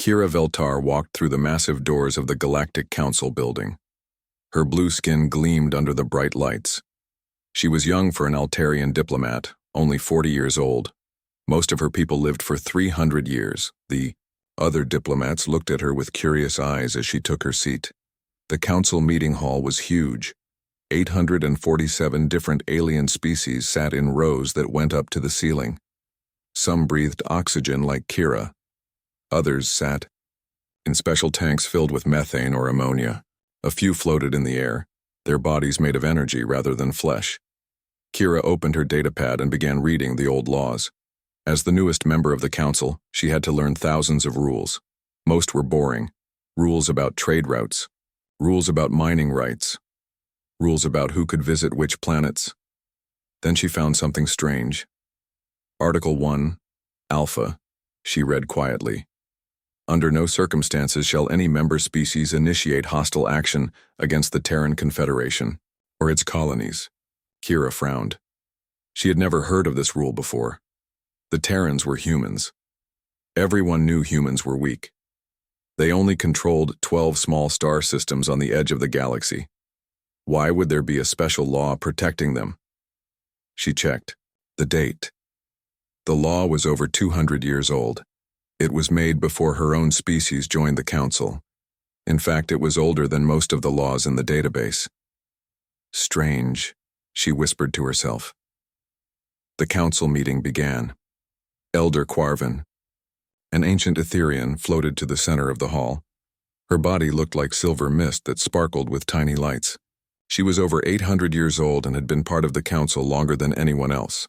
Kira Veltar walked through the massive doors of the Galactic Council building. Her blue skin gleamed under the bright lights. She was young for an Altarian diplomat, only 40 years old. Most of her people lived for 300 years. The other diplomats looked at her with curious eyes as she took her seat. The council meeting hall was huge. 847 different alien species sat in rows that went up to the ceiling. Some breathed oxygen like Kira. Others sat in special tanks filled with methane or ammonia. A few floated in the air, their bodies made of energy rather than flesh. Kira opened her datapad and began reading the old laws. As the newest member of the council, she had to learn thousands of rules. Most were boring. Rules about trade routes. Rules about mining rights. Rules about who could visit which planets. Then she found something strange. Article 1, Alpha, she read quietly. Under no circumstances shall any member species initiate hostile action against the Terran Confederation or its colonies. Kira frowned. She had never heard of this rule before. The Terrans were humans. Everyone knew humans were weak. They only controlled 12 small star systems on the edge of the galaxy. Why would there be a special law protecting them? She checked. The date. The law was over 200 years old. It was made before her own species joined the council. In fact, it was older than most of the laws in the database. Strange, she whispered to herself. The council meeting began. Elder Quarvin, an ancient Etherean, floated to the center of the hall. Her body looked like silver mist that sparkled with tiny lights. She was over 800 years old and had been part of the council longer than anyone else.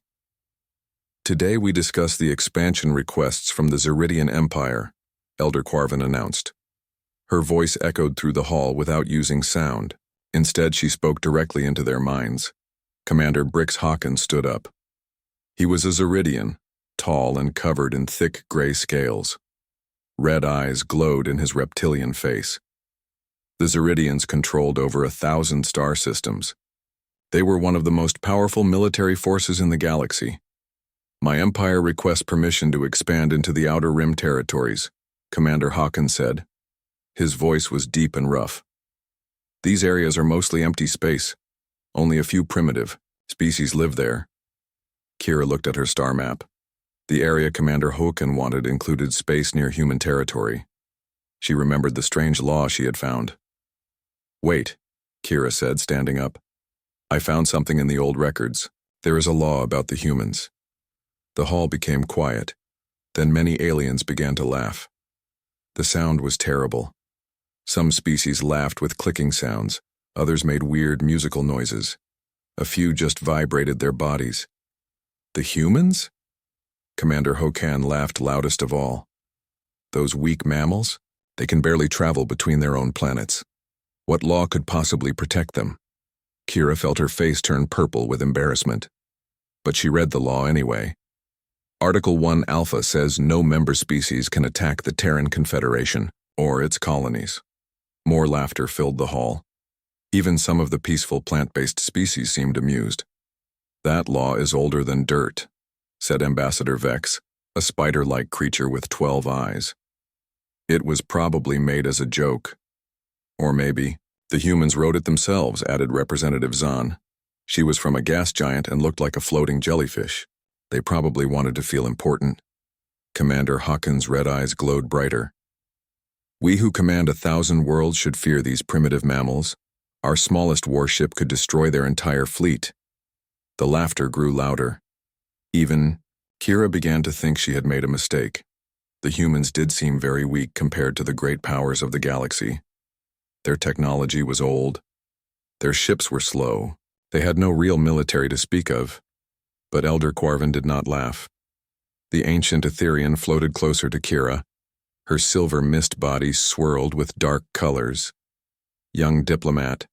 Today we discuss the expansion requests from the Zeridian Empire, Elder Quarvin announced. Her voice echoed through the hall without using sound. Instead, she spoke directly into their minds. Commander Brix Hawkins stood up. He was a Zeridian, tall and covered in thick gray scales. Red eyes glowed in his reptilian face. The Zeridians controlled over 1,000 star systems. They were one of the most powerful military forces in the galaxy. My empire requests permission to expand into the Outer Rim territories, Commander Hawkins said. His voice was deep and rough. These areas are mostly empty space. Only a few primitive species live there. Kira looked at her star map. The area Commander Hoken wanted included space near human territory. She remembered the strange law she had found. Wait, Kira said, standing up. I found something in the old records. There is a law about the humans. The hall became quiet. Then many aliens began to laugh. The sound was terrible. Some species laughed with clicking sounds. Others made weird musical noises. A few just vibrated their bodies. The humans? Commander Hokan laughed loudest of all. Those weak mammals? They can barely travel between their own planets. What law could possibly protect them? Kira felt her face turn purple with embarrassment. But she read the law anyway. Article 1 Alpha says no member species can attack the Terran Confederation or its colonies. More laughter filled the hall. Even some of the peaceful plant-based species seemed amused. That law is older than dirt, said Ambassador Vex, a spider-like creature with 12 eyes. It was probably made as a joke. Or maybe the humans wrote it themselves, added Representative Zahn. She was from a gas giant and looked like a floating jellyfish. They probably wanted to feel important. Commander Hawkins' red eyes glowed brighter. We who command 1,000 worlds should fear these primitive mammals. Our smallest warship could destroy their entire fleet. The laughter grew louder. Even Kira began to think she had made a mistake. The humans did seem very weak compared to the great powers of the galaxy. Their technology was old. Their ships were slow. They had no real military to speak of. But Elder Quarvin did not laugh. The ancient Etherean floated closer to Kira. Her silver mist body swirled with dark colors. Young diplomat,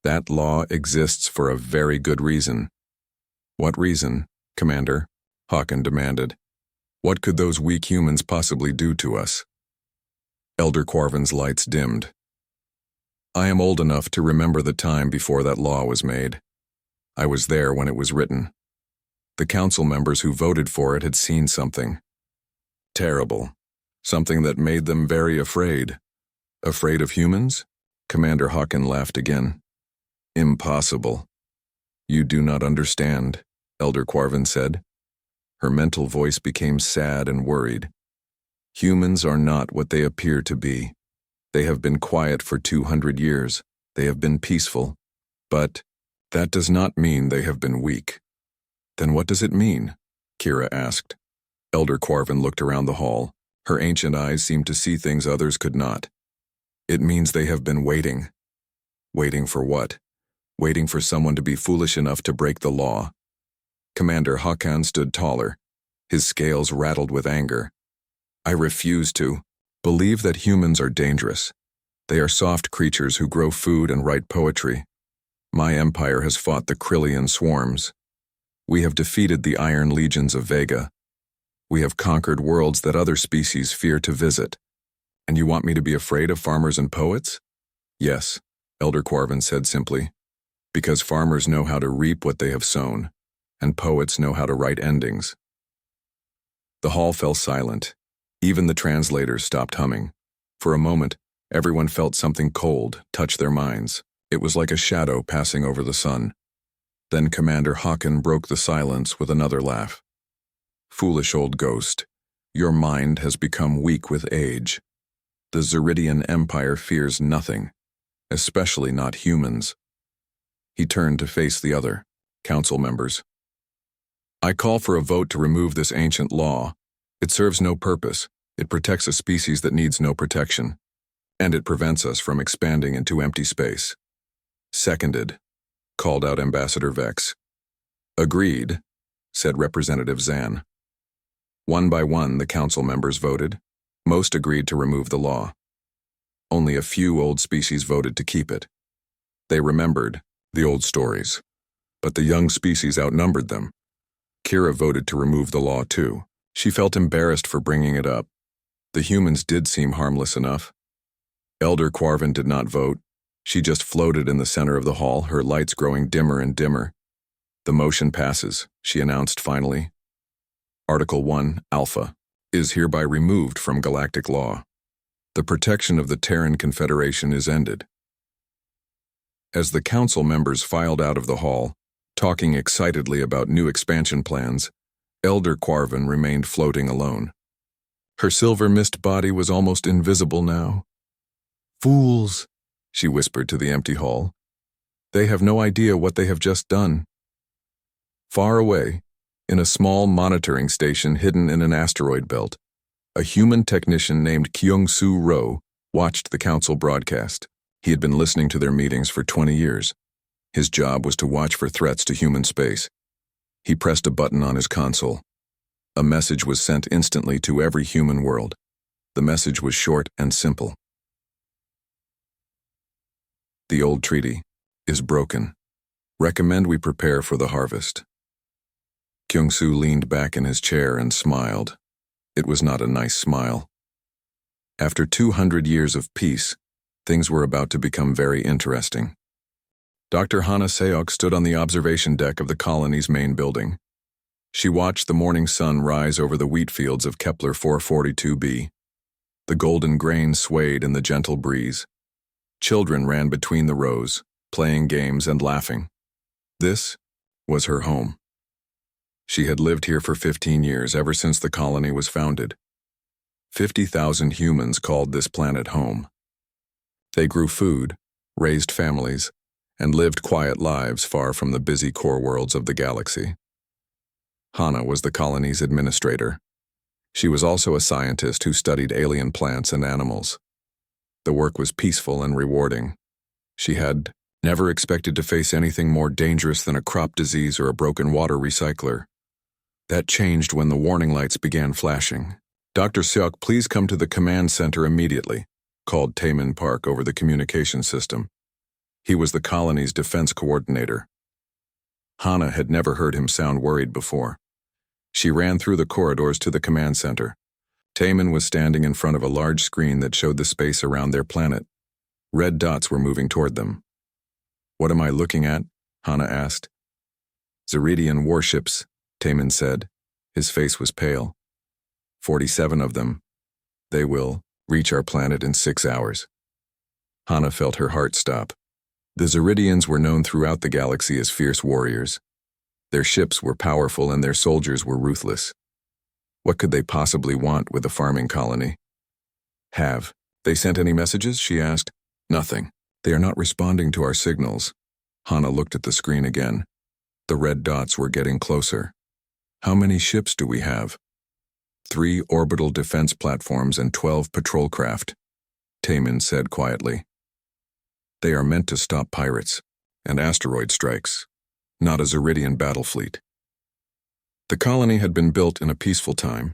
that law exists for a very good reason. What reason, Commander? Hawken demanded. What could those weak humans possibly do to us? Elder Quarvin's lights dimmed. I am old enough to remember the time before that law was made. I was there when it was written. The council members who voted for it had seen something terrible. Something that made them very afraid. Afraid of humans? Commander Hawken laughed again. Impossible. You do not understand, Elder Quarvin said. Her mental voice became sad and worried. Humans are not what they appear to be. They have been quiet for 200 years. They have been peaceful. But that does not mean they have been weak. Then what does it mean? Kira asked. Elder Quarvin looked around the hall. Her ancient eyes seemed to see things others could not. It means they have been waiting. Waiting for what? Waiting for someone to be foolish enough to break the law. Commander Hakan stood taller. His scales rattled with anger. I refuse to believe that humans are dangerous. They are soft creatures who grow food and write poetry. My empire has fought the Krillian swarms. We have defeated the Iron Legions of Vega. We have conquered worlds that other species fear to visit. And you want me to be afraid of farmers and poets? Yes, Elder Quarvin said simply. Because farmers know how to reap what they have sown, and poets know how to write endings. The hall fell silent. Even the translators stopped humming. For a moment, everyone felt something cold touch their minds. It was like a shadow passing over the sun. Then Commander Hawken broke the silence with another laugh. Foolish old ghost, your mind has become weak with age. The Zeridian Empire fears nothing, especially not humans. He turned to face the other council members. I call for a vote to remove this ancient law. It serves no purpose. It protects a species that needs no protection. And it prevents us from expanding into empty space. Seconded, called out Ambassador Vex. Agreed, said Representative Zan. One by one, the council members voted. Most agreed to remove the law. Only a few old species voted to keep it. They remembered the old stories, but the young species outnumbered them. Kira voted to remove the law too. She felt embarrassed for bringing it up. The humans did seem harmless enough. Elder Quarvin did not vote. She just floated in the center of the hall, her lights growing dimmer and dimmer. The motion passes, she announced finally. Article 1, Alpha, is hereby removed from galactic law. The protection of the Terran Confederation is ended. As the council members filed out of the hall, talking excitedly about new expansion plans, Elder Quarvin remained floating alone. Her silver mist body was almost invisible now. Fools, she whispered to the empty hall. They have no idea what they have just done. Far away, in a small monitoring station hidden in an asteroid belt, a human technician named Kyung-Soo Ro watched the council broadcast. He had been listening to their meetings for 20 years. His job was to watch for threats to human space. He pressed a button on his console. A message was sent instantly to every human world. The message was short and simple. The old treaty is broken. Recommend we prepare for the harvest. Kyung-Soo leaned back in his chair and smiled. It was not a nice smile. After 200 years of peace, things were about to become very interesting. Dr. Hana Seok stood on the observation deck of the colony's main building. She watched the morning sun rise over the wheat fields of Kepler 442b. The golden grain swayed in the gentle breeze. Children ran between the rows, playing games and laughing. This was her home. She had lived here for 15 years, ever since the colony was founded. 50,000 humans called this planet home. They grew food, raised families, and lived quiet lives far from the busy core worlds of the galaxy. Hana was the colony's administrator. She was also a scientist who studied alien plants and animals. The work was peaceful and rewarding. She had never expected to face anything more dangerous than a crop disease or a broken water recycler. That changed when the warning lights began flashing. Dr. Seok, please come to the command center immediately, called Taemin Park over the communication system. He was the colony's defense coordinator. Hana had never heard him sound worried before. She ran through the corridors to the command center. Taemin was standing in front of a large screen that showed the space around their planet. Red dots were moving toward them. What am I looking at? Hana asked. Zeridian warships, Taemin said. His face was pale. 47 of them. They will reach our planet in 6 hours. Hana felt her heart stop. The Zeridians were known throughout the galaxy as fierce warriors. Their ships were powerful and their soldiers were ruthless. What could they possibly want with a farming colony? Have they sent any messages? She asked. Nothing. They are not responding to our signals. Hana looked at the screen again. The red dots were getting closer. How many ships do we have? 3 orbital defense platforms and 12 patrol craft, Taemin said quietly. They are meant to stop pirates and asteroid strikes, not a Zeridian battle fleet. The colony had been built in a peaceful time.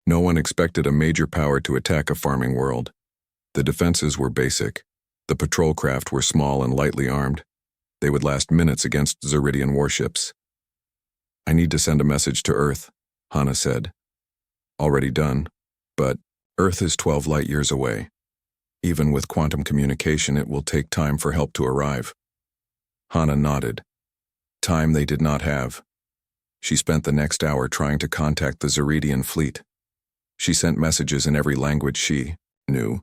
No one expected a major power to attack a farming world. The defenses were basic. The patrol craft were small and lightly armed. They would last minutes against Zeridian warships. I need to send a message to Earth, Hana said. Already done, but Earth is 12 light years away. Even with quantum communication, it will take time for help to arrive. Hana nodded. Time they did not have. She spent the next hour trying to contact the Zeridian fleet. She sent messages in every language she knew.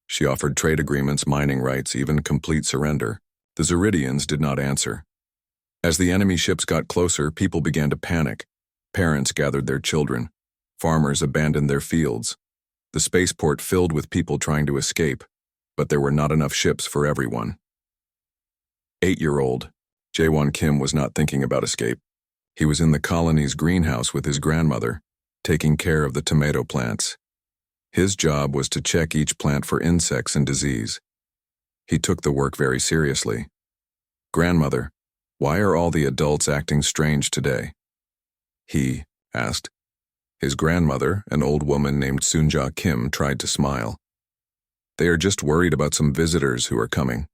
She offered trade agreements, mining rights, even complete surrender. The Zeridians did not answer. As the enemy ships got closer, people began to panic. Parents gathered their children. Farmers abandoned their fields. The spaceport filled with people trying to escape, but there were not enough ships for everyone. 8-year-old Jaewon Kim was not thinking about escape. He was in the colony's greenhouse with his grandmother, taking care of the tomato plants. His job was to check each plant for insects and disease. He took the work very seriously. Grandmother, why are all the adults acting strange today? He asked. His grandmother, an old woman named Sunja Kim, tried to smile. They are just worried about some visitors who are coming.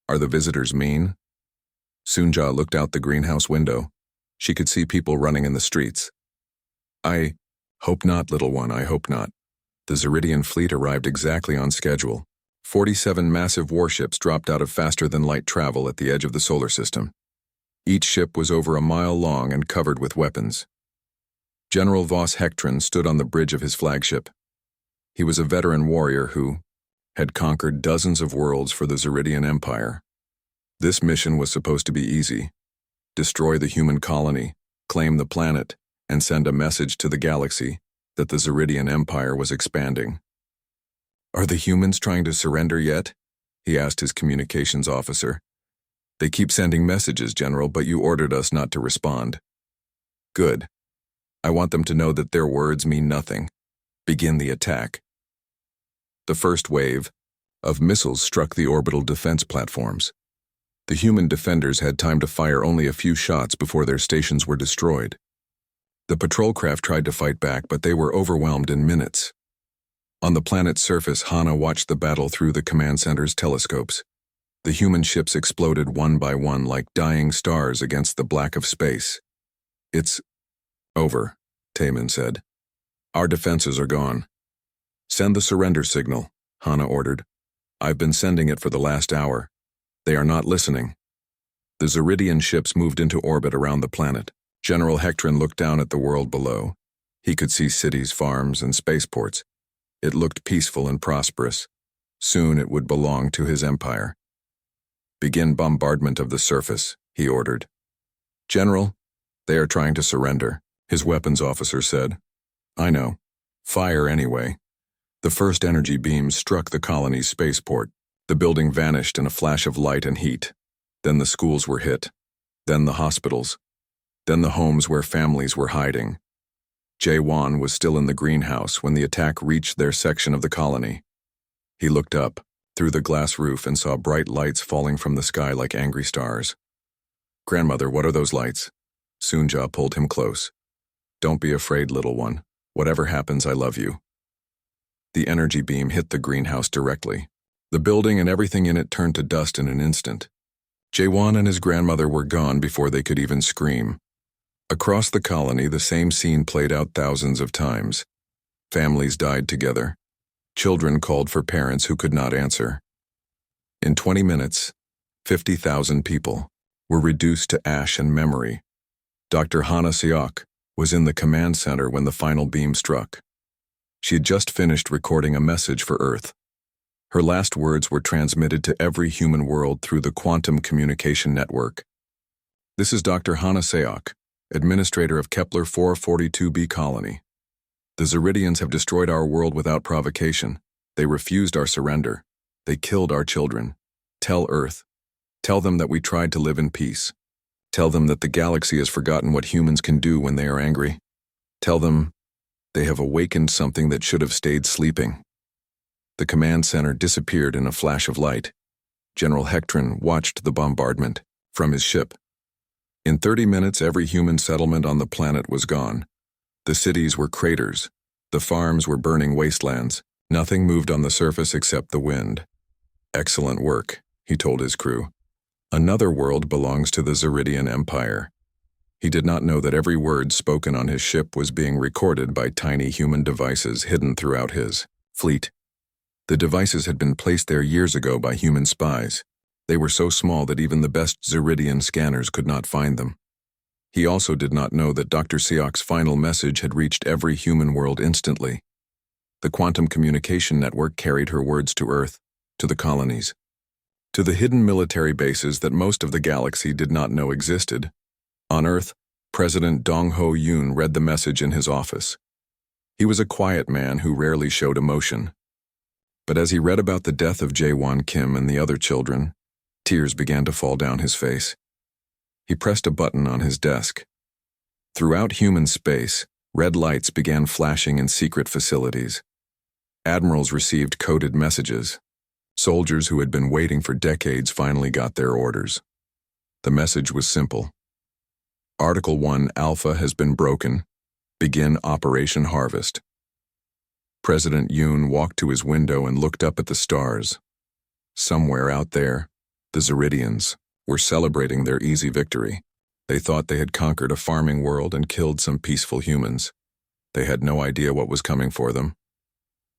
Are the visitors mean? Sunja looked out the greenhouse window. She could see people running in the streets. I hope not, little one, I hope not. The Zeridian fleet arrived exactly on schedule. 47 massive warships dropped out of faster-than-light travel at the edge of the solar system. Each ship was over a mile long and covered with weapons. General Voss Hektron stood on the bridge of his flagship. He was a veteran warrior who had conquered dozens of worlds for the Zeridian Empire. This mission was supposed to be easy. Destroy the human colony, claim the planet, and send a message to the galaxy that the Zeridian Empire was expanding. Are the humans trying to surrender yet? He asked his communications officer. They keep sending messages, General, but you ordered us not to respond. Good. I want them to know that their words mean nothing. Begin the attack. The first wave of missiles struck the orbital defense platforms. The human defenders had time to fire only a few shots before their stations were destroyed. The patrol craft tried to fight back, but they were overwhelmed in minutes. On the planet's surface, Hana watched the battle through the command center's telescopes. The human ships exploded one by one like dying stars against the black of space. It's over, Taemin said. Our defenses are gone. Send the surrender signal, Hana ordered. I've been sending it for the last hour. They are not listening. The Zeridian ships moved into orbit around the planet. General Hektron looked down at the world below. He could see cities, farms, and spaceports. It looked peaceful and prosperous. Soon it would belong to his empire. Begin bombardment of the surface, he ordered. General, they are trying to surrender, his weapons officer said. I know. Fire anyway. The first energy beams struck the colony's spaceport. The building vanished in a flash of light and heat. Then the schools were hit. Then the hospitals. Then the homes where families were hiding. Jaewon was still in the greenhouse when the attack reached their section of the colony. He looked up, through the glass roof, and saw bright lights falling from the sky like angry stars. Grandmother, what are those lights? Sunja pulled him close. Don't be afraid, little one. Whatever happens, I love you. The energy beam hit the greenhouse directly. The building and everything in it turned to dust in an instant. Jaewon and his grandmother were gone before they could even scream. Across the colony, the same scene played out thousands of times. Families died together. Children called for parents who could not answer. In 20 minutes, 50,000 people were reduced to ash and memory. Dr. Hana Seok was in the command center when the final beam struck. She had just finished recording a message for Earth. Her last words were transmitted to every human world through the quantum communication network. This is Dr. Hanna Seok, administrator of Kepler 442b colony. The Zeridians have destroyed our world without provocation. They refused our surrender. They killed our children. Tell Earth. Tell them that we tried to live in peace. Tell them that the galaxy has forgotten what humans can do when they are angry. Tell them they have awakened something that should have stayed sleeping. The command center disappeared in a flash of light. General Hectron watched the bombardment from his ship. In 30 minutes, every human settlement on the planet was gone. The cities were craters. The farms were burning wastelands. Nothing moved on the surface except the wind. Excellent work, he told his crew. Another world belongs to the Zeridian Empire. He did not know that every word spoken on his ship was being recorded by tiny human devices hidden throughout his fleet. The devices had been placed there years ago by human spies. They were so small that even the best Zeridian scanners could not find them. He also did not know that Dr. Seok's final message had reached every human world instantly. The quantum communication network carried her words to Earth, to the colonies, to the hidden military bases that most of the galaxy did not know existed. On Earth, President Dong-Ho Yoon read the message in his office. He was a quiet man who rarely showed emotion. But as he read about the death of Jae-won Kim and the other children, tears began to fall down his face. He pressed a button on his desk. Throughout human space, red lights began flashing in secret facilities. Admirals received coded messages. Soldiers who had been waiting for decades finally got their orders. The message was simple. Article 1 Alpha has been broken. Begin Operation Harvest. President Yoon walked to his window and looked up at the stars. Somewhere out there, the Zeridians were celebrating their easy victory. They thought they had conquered a farming world and killed some peaceful humans. They had no idea what was coming for them.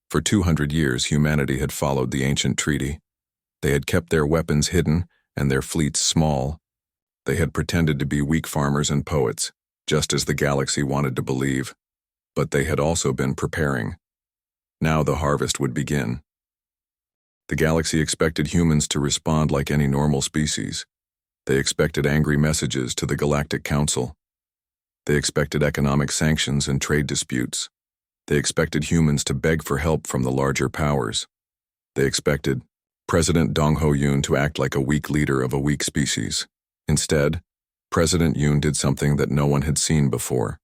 For 200 years, humanity had followed the ancient treaty. They had kept their weapons hidden and their fleets small. They had pretended to be weak farmers and poets, just as the galaxy wanted to believe. But they had also been preparing. Now the harvest would begin. The galaxy expected humans to respond like any normal species. They expected angry messages to the Galactic Council. They expected economic sanctions and trade disputes. They expected humans to beg for help from the larger powers. They expected President Dong-Ho Yoon to act like a weak leader of a weak species. Instead, President Yoon did something that no one had seen before.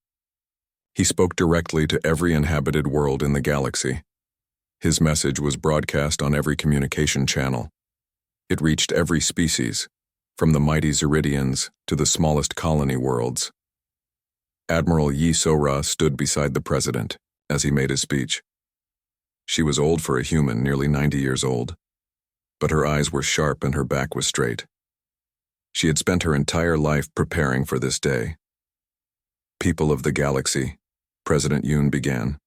He spoke directly to every inhabited world in the galaxy. His message was broadcast on every communication channel. It reached every species, from the mighty Zeridians to the smallest colony worlds. Admiral Yi So-ra stood beside the president as he made his speech. She was old for a human, nearly 90 years old, but her eyes were sharp and her back was straight. She had spent her entire life preparing for this day. People of the galaxy, President Yoon began.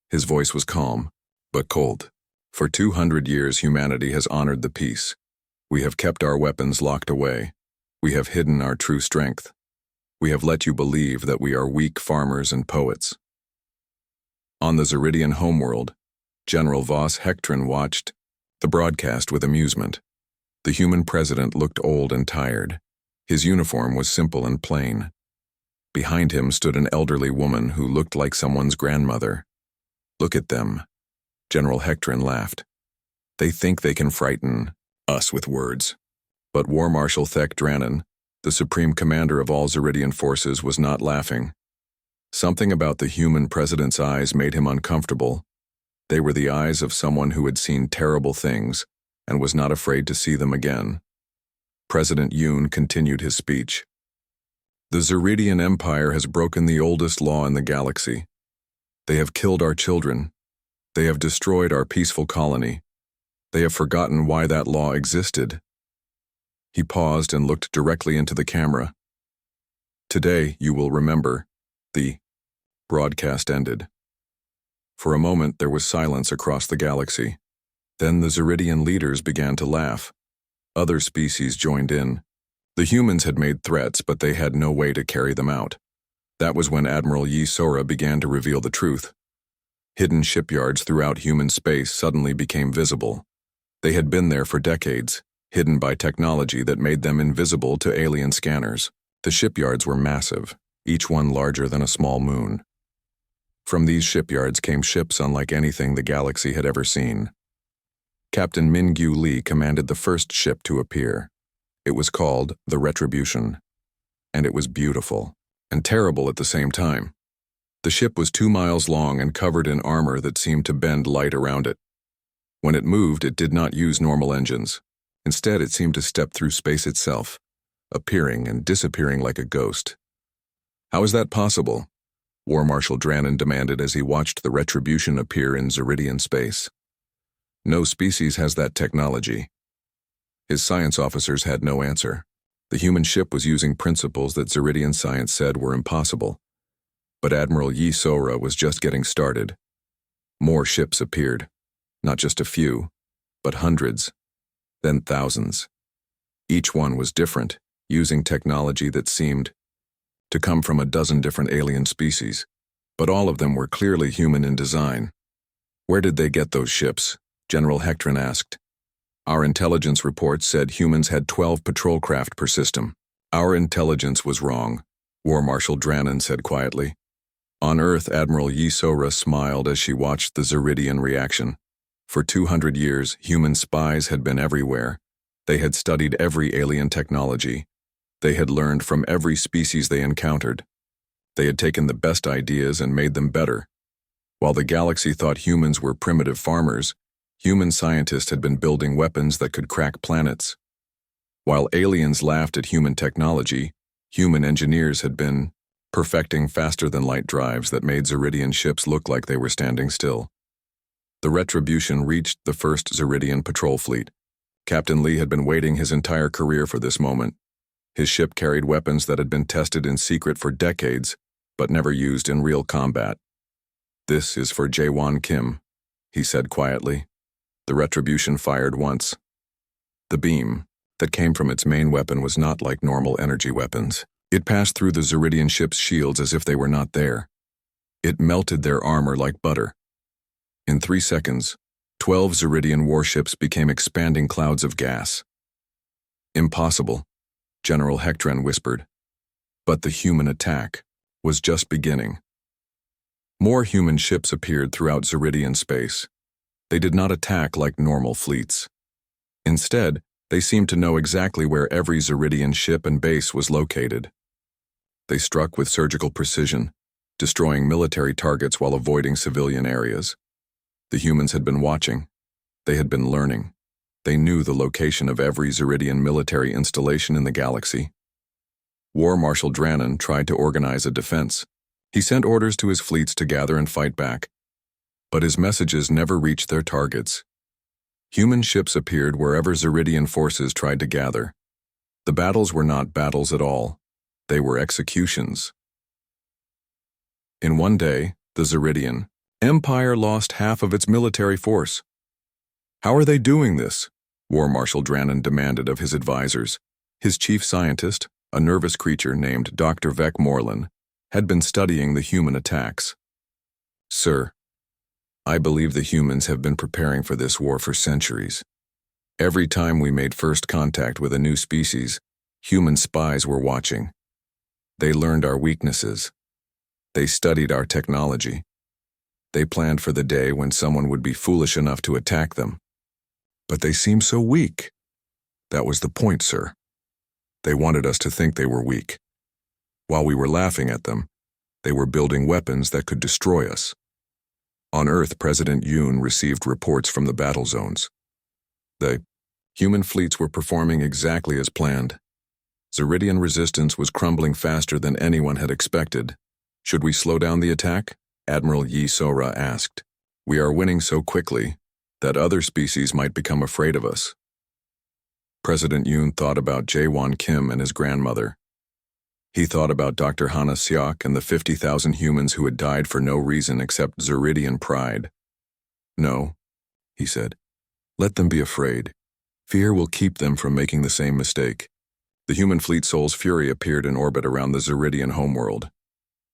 His voice was calm, but cold. For 200 years, humanity has honored the peace. We have kept our weapons locked away. We have hidden our true strength. We have let you believe that we are weak farmers and poets. On the Zeridian homeworld, General Voss Hectron watched the broadcast with amusement. The human president looked old and tired. His uniform was simple and plain. Behind him stood an elderly woman who looked like someone's grandmother. Look at them, General Hectron laughed. They think they can frighten us with words. But War Marshal Thek Dranen, the supreme commander of all Zeridian forces, was not laughing. Something about the human president's eyes made him uncomfortable. They were the eyes of someone who had seen terrible things and was not afraid to see them again. President Yoon continued his speech. The Zeridian Empire has broken the oldest law in the galaxy. They have killed our children. They have destroyed our peaceful colony. They have forgotten why that law existed. He paused and looked directly into the camera. Today, you will remember. The broadcast ended. For a moment, there was silence across the galaxy. Then the Zeridian leaders began to laugh. Other species joined in. The humans had made threats, but they had no way to carry them out. That was when Admiral Yi So-ra began to reveal the truth. Hidden shipyards throughout human space suddenly became visible. They had been there for decades, hidden by technology that made them invisible to alien scanners. The shipyards were massive, each one larger than a small moon. From these shipyards came ships unlike anything the galaxy had ever seen. Captain Mingyu Lee commanded the first ship to appear. It was called the Retribution, and it was beautiful and terrible at the same time. The ship was 2 miles long and covered in armor that seemed to bend light around it. When it moved, it did not use normal engines. Instead, it seemed to step through space itself, appearing and disappearing like a ghost. How is that possible? War Marshal Drannen demanded as he watched the Retribution appear in Zeridian space. No species has that technology. His science officers had no answer. The human ship was using principles that Zeridian science said were impossible. But Admiral Yi Sora was just getting started. More ships appeared. Not just a few, but hundreds, then thousands. Each one was different, using technology that seemed to come from a dozen different alien species, but all of them were clearly human in design. Where did they get those ships? General Hectron asked. Our intelligence reports said humans had 12 patrol craft per system. Our intelligence was wrong, War Marshal Drannen said quietly. On Earth, Admiral Yi Sora smiled as she watched the Zeridian reaction. For 200 years, human spies had been everywhere. They had studied every alien technology. They had learned from every species they encountered. They had taken the best ideas and made them better. While the galaxy thought humans were primitive farmers, human scientists had been building weapons that could crack planets. While aliens laughed at human technology, human engineers had been perfecting faster-than-light drives that made Zeridian ships look like they were standing still. The Retribution reached the first Zeridian patrol fleet. Captain Lee had been waiting his entire career for this moment. His ship carried weapons that had been tested in secret for decades, but never used in real combat. This is for Jae-won Kim, he said quietly. The Retribution fired once. The beam that came from its main weapon was not like normal energy weapons. It passed through the Zeridian ship's shields as if they were not there. It melted their armor like butter. In 3 seconds, 12 Zeridian warships became expanding clouds of gas. Impossible, General Hectron whispered. But the human attack was just beginning. More human ships appeared throughout Zeridian space. They did not attack like normal fleets. Instead, they seemed to know exactly where every Zeridian ship and base was located. They struck with surgical precision, destroying military targets while avoiding civilian areas. The humans had been watching. They had been learning. They knew the location of every Zeridian military installation in the galaxy. War Marshal Drannen tried to organize a defense. He sent orders to his fleets to gather and fight back. But his messages never reached their targets. Human ships appeared wherever Zeridian forces tried to gather. The battles were not battles at all. They were executions. In one day, the Zeridian Empire lost half of its military force. How are they doing this? War Marshal Drannen demanded of his advisors. His chief scientist, a nervous creature named Dr. Vec Morlan, had been studying the human attacks. Sir, I believe the humans have been preparing for this war for centuries. Every time we made first contact with a new species, human spies were watching. They learned our weaknesses. They studied our technology. They planned for the day when someone would be foolish enough to attack them. But they seemed so weak. That was the point, sir. They wanted us to think they were weak. While we were laughing at them, they were building weapons that could destroy us. On Earth, President Yoon received reports from the battle zones. The human fleets were performing exactly as planned. Zeridian resistance was crumbling faster than anyone had expected. Should we slow down the attack? Admiral Yi Sora asked. We are winning so quickly that other species might become afraid of us. President Yoon thought about Jae-won Kim and his grandmother. He thought about Dr. Hana Seok and the 50,000 humans who had died for no reason except Zeridian pride. No, he said. Let them be afraid. Fear will keep them from making the same mistake. The human fleet Sol's Fury appeared in orbit around the Zeridian homeworld.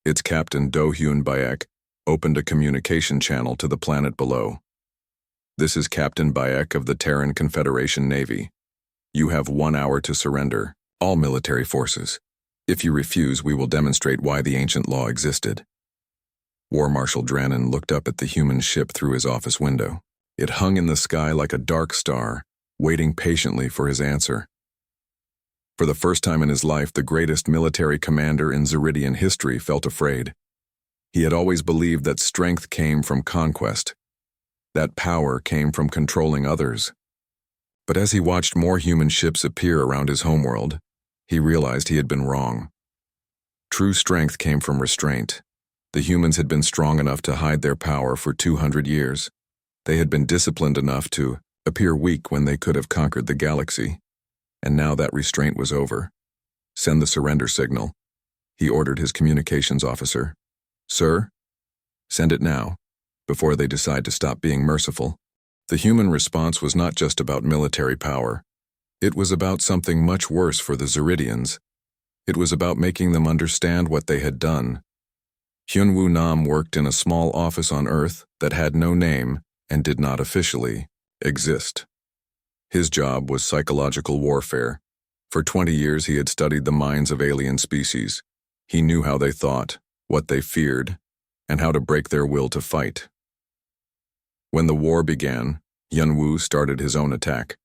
Its captain, Do Hyun Bayek, opened a communication channel to the planet below. "This is Captain Bayek of the Terran Confederation Navy. You have 1 hour to surrender, all military forces. If you refuse, we will demonstrate why the ancient law existed." War Marshal Drannon looked up at the human ship through his office window. It hung in the sky like a dark star, waiting patiently for his answer. For the first time in his life, the greatest military commander in Zeridian history felt afraid. He had always believed that strength came from conquest, that power came from controlling others. But as he watched more human ships appear around his homeworld, he realized he had been wrong. True strength came from restraint. The humans had been strong enough to hide their power for 200 years. They had been disciplined enough to appear weak when they could have conquered the galaxy. And now that restraint was over. "Send the surrender signal," he ordered his communications officer. "Sir?" "Send it now, before they decide to stop being merciful." The human response was not just about military power. It was about something much worse for the Zeridians. It was about making them understand what they had done. Hyunwoo Nam worked in a small office on Earth that had no name and did not officially exist. His job was psychological warfare. For 20 years he had studied the minds of alien species. He knew how they thought, what they feared, and how to break their will to fight. When the war began, Hyunwoo started his own attack.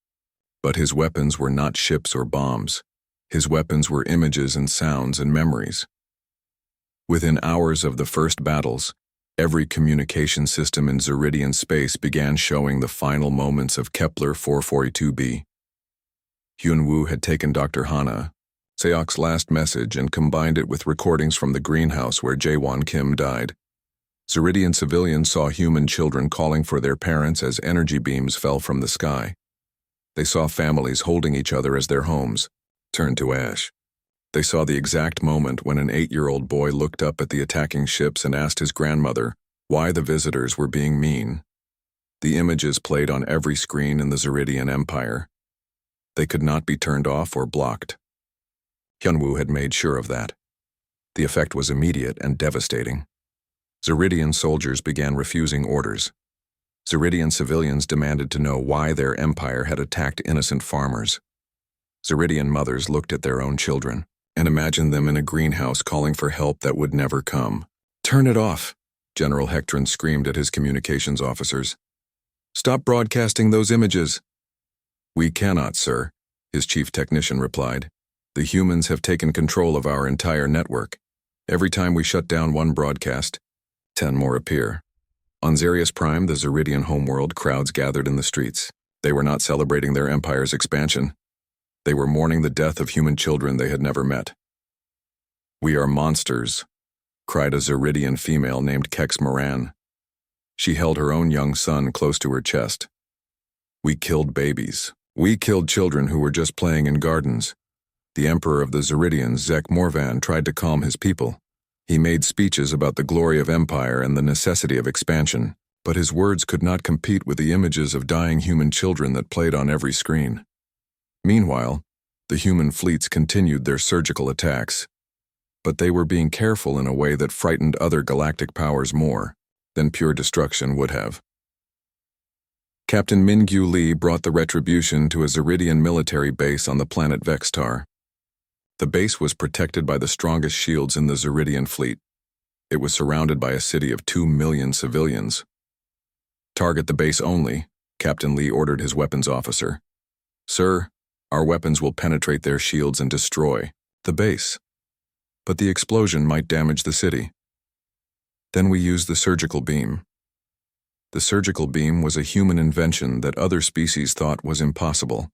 But his weapons were not ships or bombs. His weapons were images and sounds and memories. Within hours of the first battles, every communication system in Zeridian space began showing the final moments of Kepler 442b. Hyunwoo had taken Dr. Hana, Seok's last message, and combined it with recordings from the greenhouse where Jaewon Kim died. Zeridian civilians saw human children calling for their parents as energy beams fell from the sky. They saw families holding each other as their homes turned to ash. They saw the exact moment when an 8-year-old boy looked up at the attacking ships and asked his grandmother why the visitors were being mean. The images played on every screen in the Zeridian Empire. They could not be turned off or blocked. Hyunwoo had made sure of that. The effect was immediate and devastating. Zeridian soldiers began refusing orders. Zeridian civilians demanded to know why their empire had attacked innocent farmers. Zeridian mothers looked at their own children and imagined them in a greenhouse calling for help that would never come. "Turn it off," General Hectron screamed at his communications officers. "Stop broadcasting those images." "We cannot, sir," his chief technician replied. "The humans have taken control of our entire network. Every time we shut down one broadcast, 10 more appear." On Zerius Prime, the Zeridian homeworld, crowds gathered in the streets. They were not celebrating their empire's expansion. They were mourning the death of human children they had never met. "We are monsters," cried a Zeridian female named Kex Moran. She held her own young son close to her chest. "We killed babies. We killed children who were just playing in gardens." The emperor of the Zeridians, Zek Morvan, tried to calm his people. He made speeches about the glory of empire and the necessity of expansion, but his words could not compete with the images of dying human children that played on every screen. Meanwhile, the human fleets continued their surgical attacks, but they were being careful in a way that frightened other galactic powers more than pure destruction would have. Captain Mingyu Lee brought the retribution to a Zeridian military base on the planet Vextar. The base was protected by the strongest shields in the Zeridian fleet. It was surrounded by a city of 2 million civilians. "Target the base only," Captain Lee ordered his weapons officer. "Sir, our weapons will penetrate their shields and destroy the base. But the explosion might damage the city." Then we used the surgical beam. The surgical beam was a human invention that other species thought was impossible.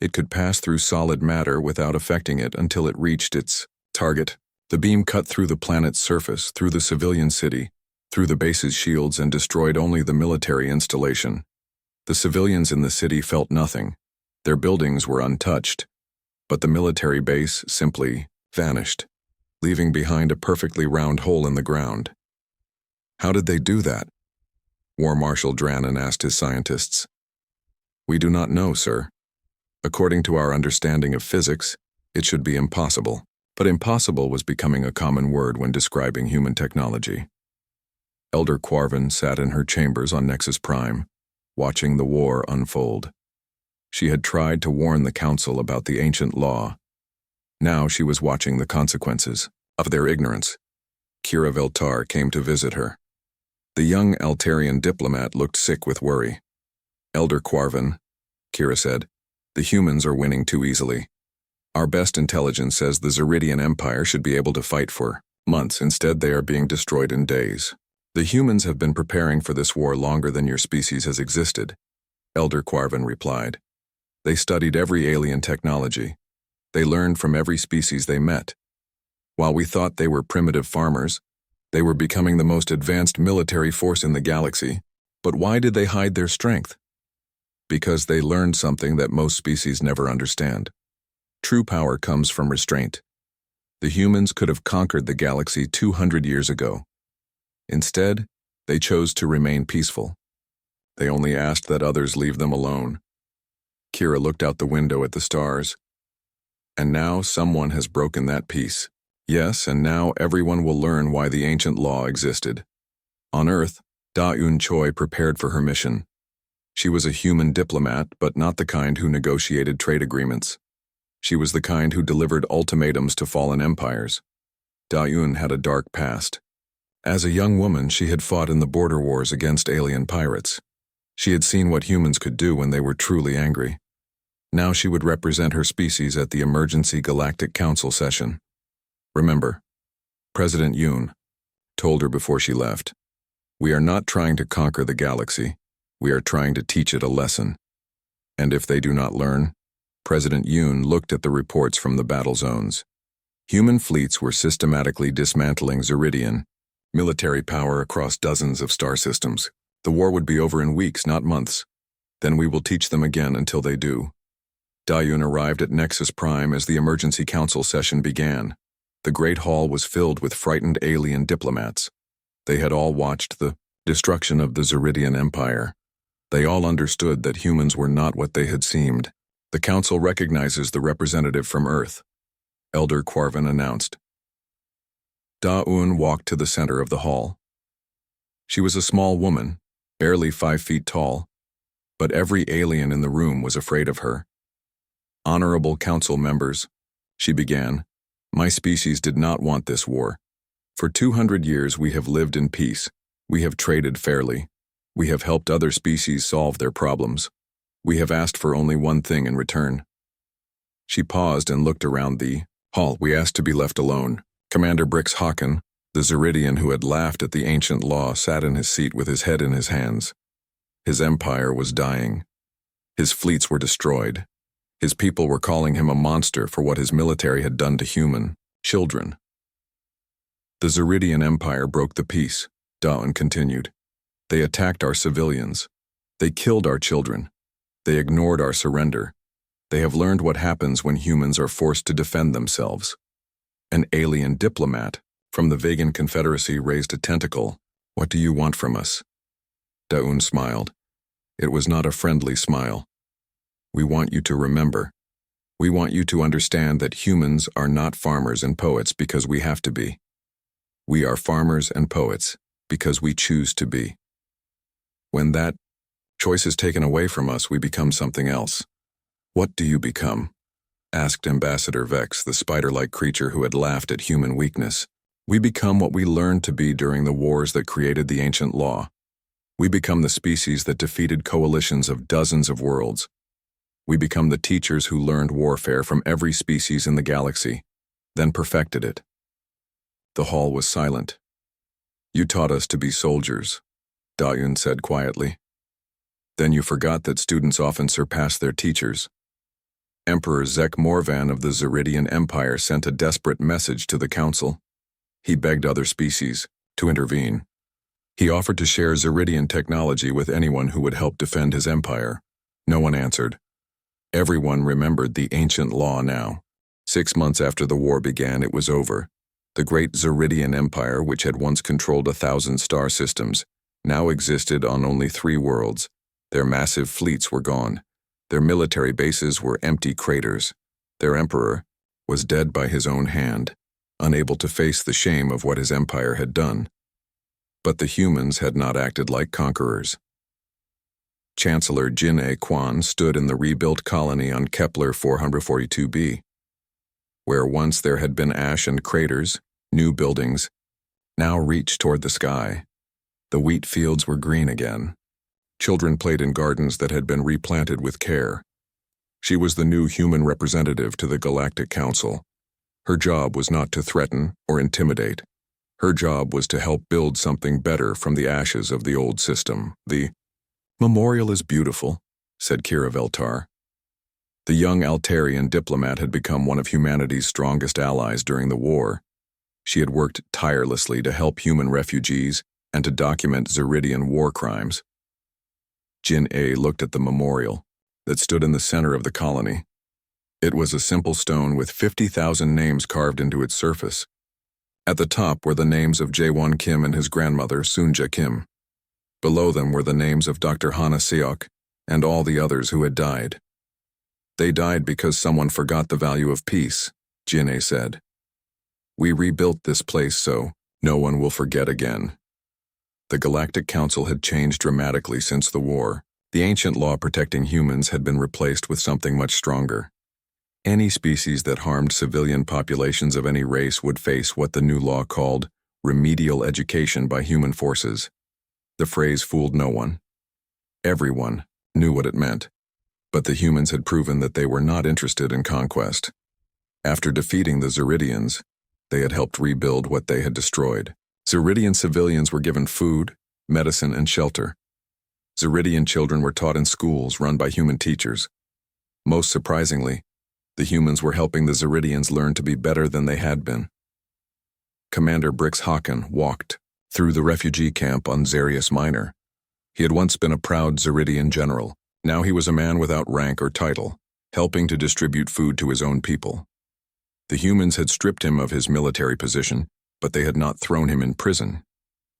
It could pass through solid matter without affecting it until it reached its target. The beam cut through the planet's surface, through the civilian city, through the base's shields, and destroyed only the military installation. The civilians in the city felt nothing. Their buildings were untouched, but the military base simply vanished, leaving behind a perfectly round hole in the ground. "How did they do that?" War Marshal Drannon asked his scientists. "We do not know, sir. According to our understanding of physics, it should be impossible." But impossible was becoming a common word when describing human technology. Elder Quarvin sat in her chambers on Nexus Prime, watching the war unfold. She had tried to warn the Council about the ancient law. Now she was watching the consequences of their ignorance. Kira Veltar came to visit her. The young Altarian diplomat looked sick with worry. Elder Quarvin, Kira said, the humans are winning too easily. Our best intelligence says the Zeridian Empire should be able to fight for months. Instead, they are being destroyed in days. The humans have been preparing for this war longer than your species has existed, Elder Quarvin replied. They studied every alien technology. They learned from every species they met. While we thought they were primitive farmers, they were becoming the most advanced military force in the galaxy. But why did they hide their strength? Because they learned something that most species never understand. True power comes from restraint. The humans could have conquered the galaxy 200 years ago. Instead, they chose to remain peaceful. They only asked that others leave them alone. Kira looked out the window at the stars. And now someone has broken that peace. Yes, and now everyone will learn why the ancient law existed. On Earth, Da-Un Choi prepared for her mission. She was a human diplomat, but not the kind who negotiated trade agreements. She was the kind who delivered ultimatums to fallen empires. Da-Un had a dark past. As a young woman, she had fought in the border wars against alien pirates. She had seen what humans could do when they were truly angry. Now she would represent her species at the emergency Galactic Council session. Remember, President Yoon told her before she left, "We are not trying to conquer the galaxy. We are trying to teach it a lesson. And if they do not learn," President Yoon looked at the reports from the battle zones. Human fleets were systematically dismantling Zeridian military power across dozens of star systems. The war would be over in weeks, not months. Then we will teach them again until they do. Da-Un arrived at Nexus Prime as the emergency council session began. The Great Hall was filled with frightened alien diplomats. They had all watched the destruction of the Zeridian Empire. They all understood that humans were not what they had seemed. The council recognizes the representative from Earth, Elder Quarvin announced. Da-Un walked to the center of the hall. She was a small woman, barely 5 feet tall, but every alien in the room was afraid of her. Honorable council members, she began, my species did not want this war. For 200 years we have lived in peace. We have traded fairly. We have helped other species solve their problems. We have asked for only one thing in return. She paused and looked around the hall. We asked to be left alone. Commander Brix Hawken, the Zeridian who had laughed at the ancient law, sat in his seat with his head in his hands. His empire was dying. His fleets were destroyed. His people were calling him a monster for what his military had done to human children. The Zeridian Empire broke the peace, Da-Un continued. They attacked our civilians. They killed our children. They ignored our surrender. They have learned what happens when humans are forced to defend themselves. An alien diplomat from the Vegan Confederacy raised a tentacle. What do you want from us? Da-Un smiled. It was not a friendly smile. We want you to remember. We want you to understand that humans are not farmers and poets because we have to be. We are farmers and poets because we choose to be. When that choice is taken away from us, we become something else. What do you become? Asked Ambassador Vex, the spider-like creature who had laughed at human weakness. We become what we learned to be during the wars that created the ancient law. We become the species that defeated coalitions of dozens of worlds. We become the teachers who learned warfare from every species in the galaxy, then perfected it. The hall was silent. You taught us to be soldiers, Da-Un said quietly. Then you forgot that students often surpass their teachers. Emperor Zek Morvan of the Zeridian Empire sent a desperate message to the council. He begged other species to intervene. He offered to share Zeridian technology with anyone who would help defend his empire. No one answered. Everyone remembered the ancient law now. 6 months after the war began, it was over. The great Zeridian Empire, which had once controlled 1,000 star systems, now existed on only 3 worlds. Their massive fleets were gone. Their military bases were empty craters. Their emperor was dead by his own hand, unable to face the shame of what his empire had done. But the humans had not acted like conquerors. Chancellor Jin A. Kwan stood in the rebuilt colony on Kepler 442b. Where once there had been ash and craters, new buildings now reached toward the sky. The wheat fields were green again. Children played in gardens that had been replanted with care. She was the new human representative to the Galactic Council. Her job was not to threaten or intimidate. Her job was to help build something better from the ashes of the old system. The memorial is beautiful, said Kira Veltar. The young Altarian diplomat had become one of humanity's strongest allies during the war. She had worked tirelessly to help human refugees and to document Zeridian war crimes. Jin A looked at the memorial that stood in the center of the colony. It was a simple stone with 50,000 names carved into its surface. At the top were the names of Jaewon Kim and his grandmother, Soonja Kim. Below them were the names of Dr. Hana Seok and all the others who had died. They died because someone forgot the value of peace, Jin A said. We rebuilt this place so no one will forget again. The Galactic Council had changed dramatically since the war. The ancient law protecting humans had been replaced with something much stronger. Any species that harmed civilian populations of any race would face what the new law called remedial education by human forces. The phrase fooled no one. Everyone knew what it meant. But the humans had proven that they were not interested in conquest. After defeating the Zeridians, they had helped rebuild what they had destroyed. Zeridian civilians were given food, medicine, and shelter. Zeridian children were taught in schools run by human teachers. Most surprisingly, the humans were helping the Zeridians learn to be better than they had been. Commander Brix Hawken walked through the refugee camp on Zerius Minor. He had once been a proud Zeridian general. Now he was a man without rank or title, helping to distribute food to his own people. The humans had stripped him of his military position, but they had not thrown him in prison.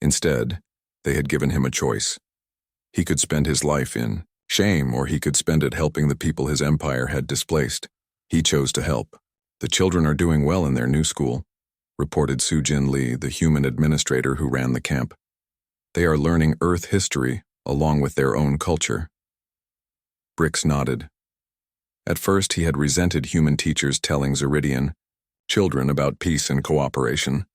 Instead, they had given him a choice. He could spend his life in shame, or he could spend it helping the people his empire had displaced. He chose to help. The children are doing well in their new school, reported Sujin Lee, the human administrator who ran the camp. They are learning Earth history along with their own culture. Brix nodded. At first he had resented human teachers telling Zeridian children about peace and cooperation.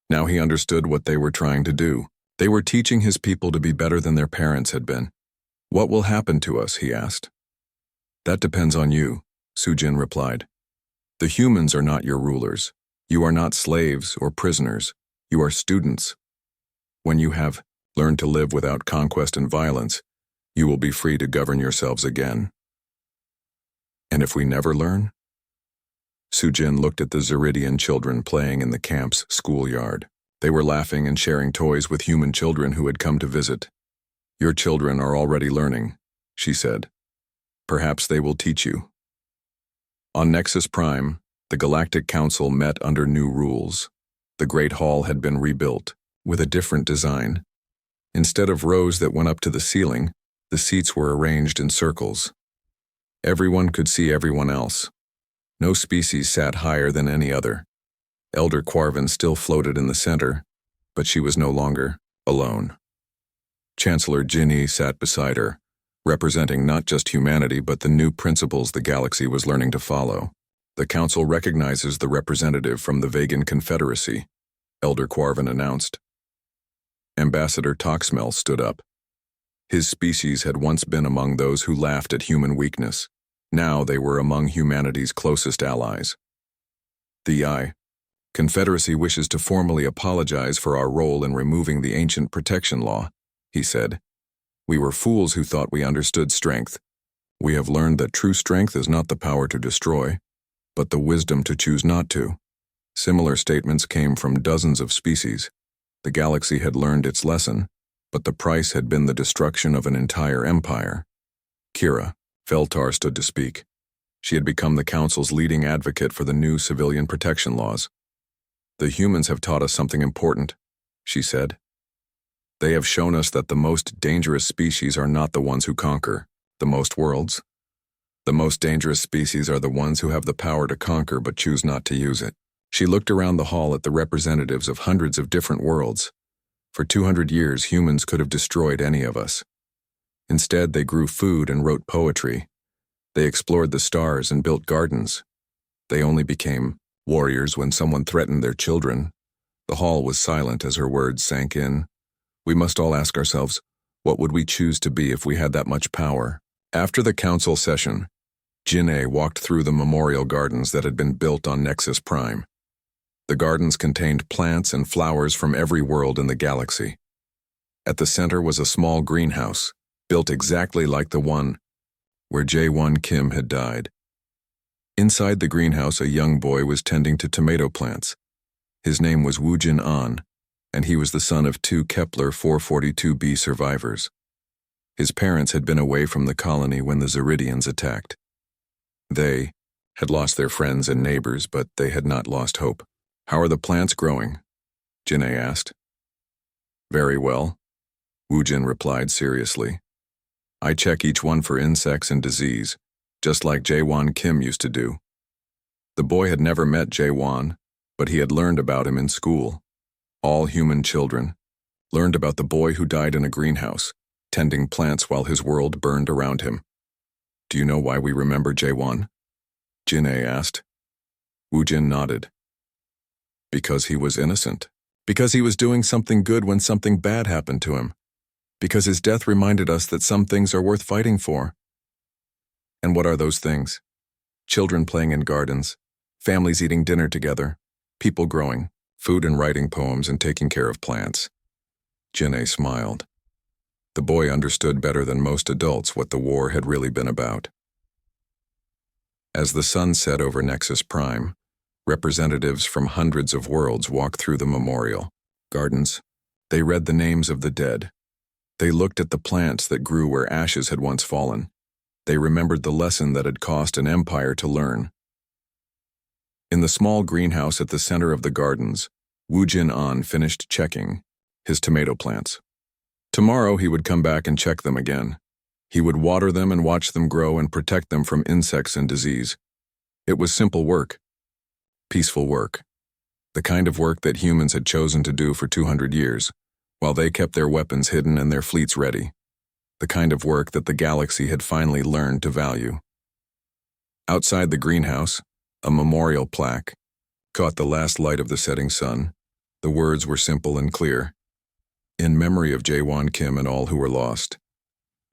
Now he understood what they were trying to do. They were teaching his people to be better than their parents had been. What will happen to us, he asked. That depends on you, Sujin replied. The humans are not your rulers. You are not slaves or prisoners. You are students. When you have learned to live without conquest and violence, you will be free to govern yourselves again. And if we never learn? Sujin looked at the Zeridian children playing in the camp's schoolyard. They were laughing and sharing toys with human children who had come to visit. Your children are already learning, she said. Perhaps they will teach you. On Nexus Prime, the Galactic Council met under new rules. The Great Hall had been rebuilt, with a different design. Instead of rows that went up to the ceiling, the seats were arranged in circles. Everyone could see everyone else. No species sat higher than any other. Elder Quarvin still floated in the center, but she was no longer alone. Chancellor Jinni sat beside her, representing not just humanity but the new principles the galaxy was learning to follow. The Council recognizes the representative from the Vagan Confederacy, Elder Quarvin announced. Ambassador Toxmel stood up. His species had once been among those who laughed at human weakness. Now they were among humanity's closest allies. The Confederacy wishes to formally apologize for our role in removing the ancient protection law, he said. We were fools who thought we understood strength. We have learned that true strength is not the power to destroy, but the wisdom to choose not to. Similar statements came from dozens of species. The galaxy had learned its lesson, but the price had been the destruction of an entire empire. Kira Veltar stood to speak. She had become the Council's leading advocate for the new civilian protection laws. The humans have taught us something important, she said. They have shown us that the most dangerous species are not the ones who conquer the most worlds. The most dangerous species are the ones who have the power to conquer but choose not to use it. She looked around the hall at the representatives of hundreds of different worlds. For 200 years, humans could have destroyed any of us. Instead, they grew food and wrote poetry. They explored the stars and built gardens. They only became warriors when someone threatened their children. The hall was silent as her words sank in. We must all ask ourselves, what would we choose to be if we had that much power? After the council session, Jin'e walked through the memorial gardens that had been built on Nexus Prime. The gardens contained plants and flowers from every world in the galaxy. At the center was a small greenhouse, built exactly like the one where Jae-won Kim had died. Inside the greenhouse, a young boy was tending to tomato plants. His name was Woojin An, and he was the son of 2 Kepler 442b survivors. His parents had been away from the colony when the Zeridians attacked. They had lost their friends and neighbors, but they had not lost hope. "How are the plants growing?" Jin'e asked. "Very well," Woojin replied seriously. "I check each one for insects and disease, just like Jae-won Kim used to do." The boy had never met Jae-won, but he had learned about him in school. All human children learned about the boy who died in a greenhouse, tending plants while his world burned around him. "Do you know why we remember Jae-won?" Jin'e asked. Woojin nodded. "Because he was innocent. Because he was doing something good when something bad happened to him. Because his death reminded us that some things are worth fighting for." "And what are those things?" "Children playing in gardens, families eating dinner together, people growing food and writing poems and taking care of plants." Jin'e smiled. The boy understood better than most adults what the war had really been about. As the sun set over Nexus Prime, representatives from hundreds of worlds walked through the memorial gardens. They read the names of the dead. They looked at the plants that grew where ashes had once fallen. They remembered the lesson that had cost an empire to learn. In the small greenhouse at the center of the gardens, Woojin An finished checking his tomato plants. Tomorrow he would come back and check them again. He would water them and watch them grow and protect them from insects and disease. It was simple work, peaceful work, the kind of work that humans had chosen to do for 200 years, while they kept their weapons hidden and their fleets ready. The kind of work that the galaxy had finally learned to value. Outside the greenhouse, a memorial plaque caught the last light of the setting sun. The words were simple and clear. "In memory of Jae-won Kim and all who were lost.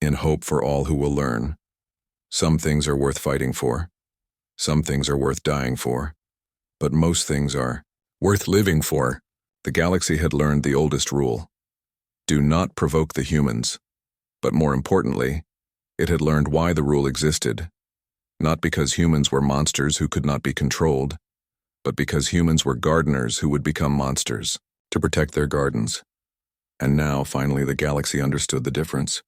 In hope for all who will learn. Some things are worth fighting for. Some things are worth dying for. But most things are worth living for." The galaxy had learned the oldest rule. Do not provoke the humans. But more importantly, it had learned why the rule existed. Not because humans were monsters who could not be controlled, but because humans were gardeners who would become monsters to protect their gardens. And now, finally, the galaxy understood the difference.